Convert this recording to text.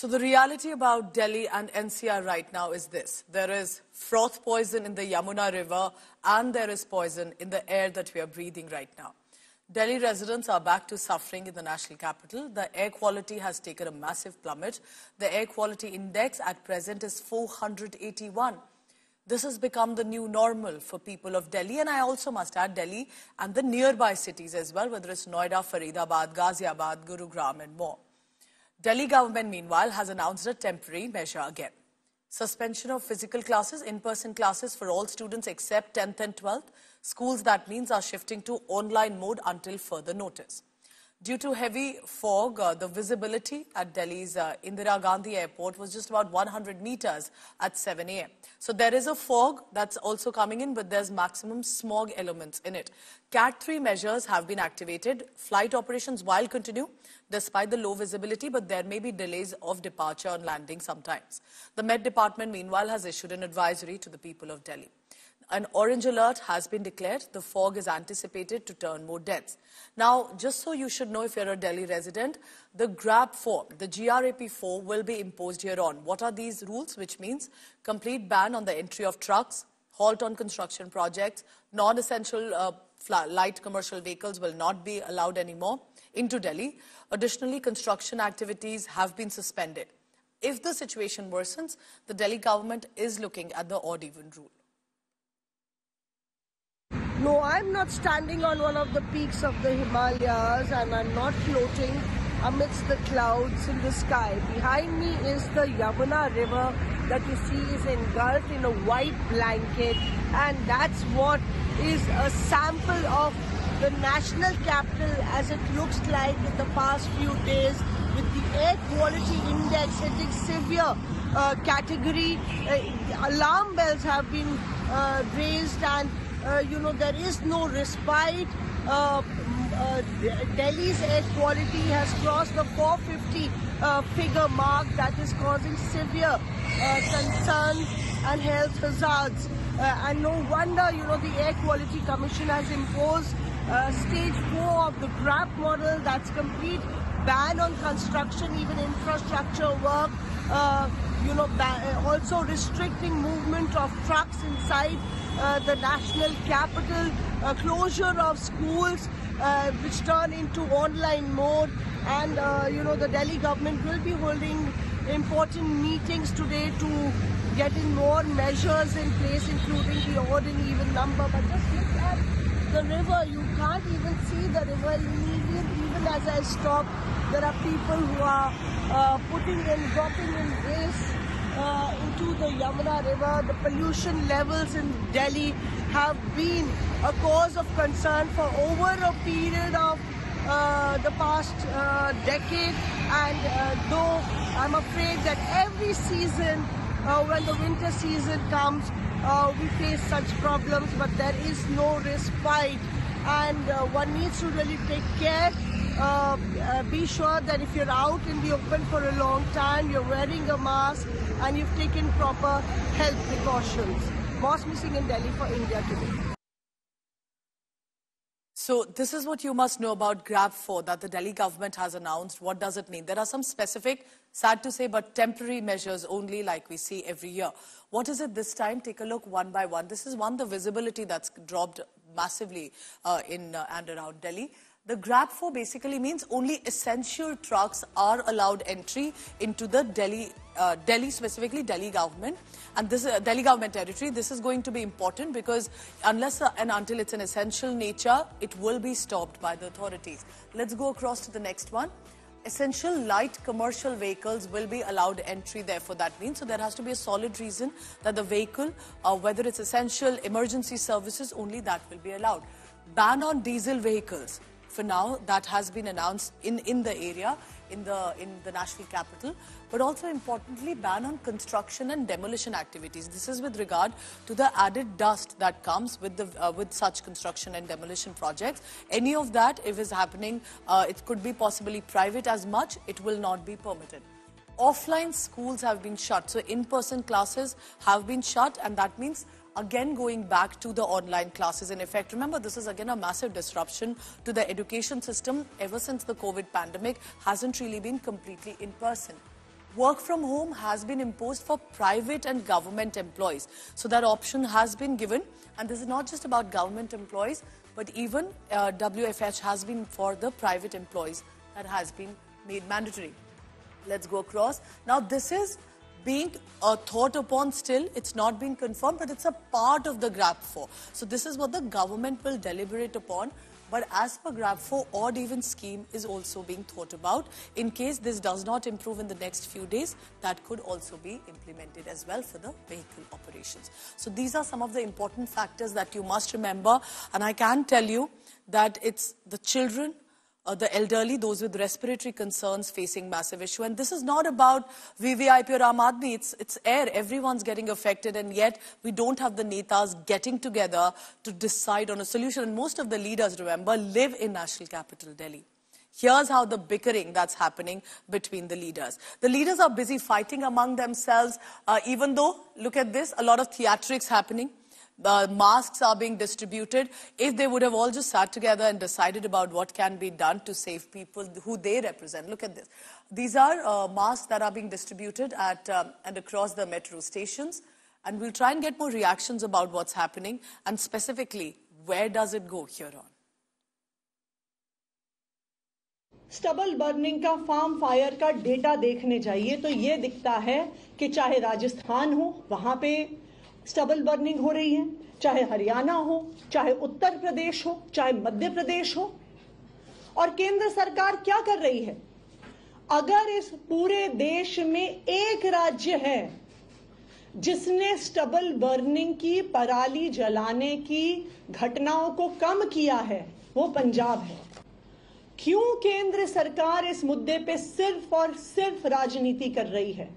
So the reality about Delhi and NCR right now is this. There is froth poison in the Yamuna River and there is poison in the air that we are breathing right now. Delhi residents are back to suffering in the national capital. The air quality has taken a massive plummet. The air quality index at present is 481. This has become the new normal for people of Delhi, and I also must add Delhi and the nearby cities as well, whether it's Noida, Faridabad, Ghaziabad, Gurugram and more. Delhi government, meanwhile, has announced a temporary measure again. Suspension of physical classes, in-person classes for all students except 10th and 12th. Schools, that means, are shifting to online mode until further notice. Due to heavy fog, the visibility at Delhi's Indira Gandhi Airport was just about 100 meters at 7 a.m. So there is a fog that's also coming in, but there's maximum smog elements in it. Cat 3 measures have been activated. Flight operations will continue despite the low visibility, but there may be delays of departure on landing sometimes. The Met Department, meanwhile, has issued an advisory to the people of Delhi. An orange alert has been declared. The fog is anticipated to turn more dense. Now, just so you should know if you're a Delhi resident, the GRAP-4, the GRAP-4 will be imposed here on. What are these rules? Which means complete ban on the entry of trucks, halt on construction projects, non-essential light commercial vehicles will not be allowed anymore into Delhi. Additionally, construction activities have been suspended. If the situation worsens, the Delhi government is looking at the odd-even rule. No, I'm not standing on one of the peaks of the Himalayas and I'm not floating amidst the clouds in the sky. Behind me is the Yamuna River that you see is engulfed in a white blanket, and that's what is a sample of the national capital as it looks like in the past few days, with the air quality index hitting severe category. Alarm bells have been raised, and there is no respite. Delhi's air quality has crossed the 450 figure mark that is causing severe concerns and health hazards. And no wonder, the Air Quality Commission has imposed stage 4 of the GRAP model, that's complete ban on construction, even infrastructure work, also restricting movement of trucks inside the national capital, closure of schools which turn into online mode, and the Delhi government will be holding important meetings today to get in more measures in place, including the odd and even number. But just look at the river, you can't even see the river. Even as I stop, there are people who are dropping in waste into the Yamuna River. The pollution levels in Delhi have been a cause of concern for over a period of the past decade, and though I'm afraid that every season when the winter season comes we face such problems, but there is no respite, and one needs to really take care. Be sure that if you're out in the open for a long time, you're wearing a mask and you've taken proper health precautions. Most missing in Delhi for India today. So this is what you must know about GRAP-4 that the Delhi government has announced. What does it mean? There are some specific, sad to say, but temporary measures only, like we see every year. What is it this time? Take a look one by one. This is one, the visibility that's dropped massively in and around Delhi. The GRAP-4 basically means only essential trucks are allowed entry into the Delhi, specifically Delhi government, and this Delhi government territory. This is going to be important because unless and until it's an essential nature, it will be stopped by the authorities. Let's go across to the next one. Essential light commercial vehicles will be allowed entry, therefore that means. So there has to be a solid reason that the vehicle, whether it's essential emergency services, only that will be allowed. Ban on diesel vehicles. For now, that has been announced in the area, in the national capital, but also importantly, ban on construction and demolition activities. This is with regard to the added dust that comes with such construction and demolition projects. Any of that, if is happening, it could be possibly private as much, it will not be permitted. Offline schools have been shut, so in-person classes have been shut, and that means again going back to the online classes in effect. Remember, this is again a massive disruption to the education system. Ever since the COVID pandemic, hasn't really been completely in person. work from home has been imposed for private and government employees. So that option has been given. And this is not just about government employees, but even WFH has been for the private employees that has been made mandatory. Let's go across. Now, this is being thought upon still. It's not being confirmed, but it's a part of the GRAP 4. So this is what the government will deliberate upon. But as per GRAP 4, odd even scheme is also being thought about. In case this does not improve in the next few days, that could also be implemented as well for the vehicle operations. So these are some of the important factors that you must remember. And I can tell you that it's the children, the elderly, those with respiratory concerns facing massive issue. And this is not about VVIP or Aam Aadmi, it's air. Everyone's getting affected, and yet we don't have the netas getting together to decide on a solution. And most of the leaders, remember, live in national capital Delhi. Here's how the bickering that's happening between the leaders. The leaders are busy fighting among themselves, even though, look at this, a lot of theatrics happening. Masks are being distributed. If they would have all just sat together and decided about what can be done to save people who they represent. Look at this. These are masks that are being distributed at and across the metro stations. And we'll try and get more reactions about what's happening. And specifically, where does it go here on? Stubble burning का farm fire का data देखने जाइए तो ये दिखता है कि चाहे राजस्थान हो, वहां पे स्टबल बर्निंग हो रही है, चाहे हरियाणा हो, चाहे उत्तर प्रदेश हो, चाहे मध्य प्रदेश हो। और केंद्र सरकार क्या कर रही है? अगर इस पूरे देश में एक राज्य है जिसने स्टबल बर्निंग की, पराली जलाने की घटनाओं को कम किया है, वो पंजाब है। क्यों केंद्र सरकार इस मुद्दे पे सिर्फ और सिर्फ राजनीति कर रही है?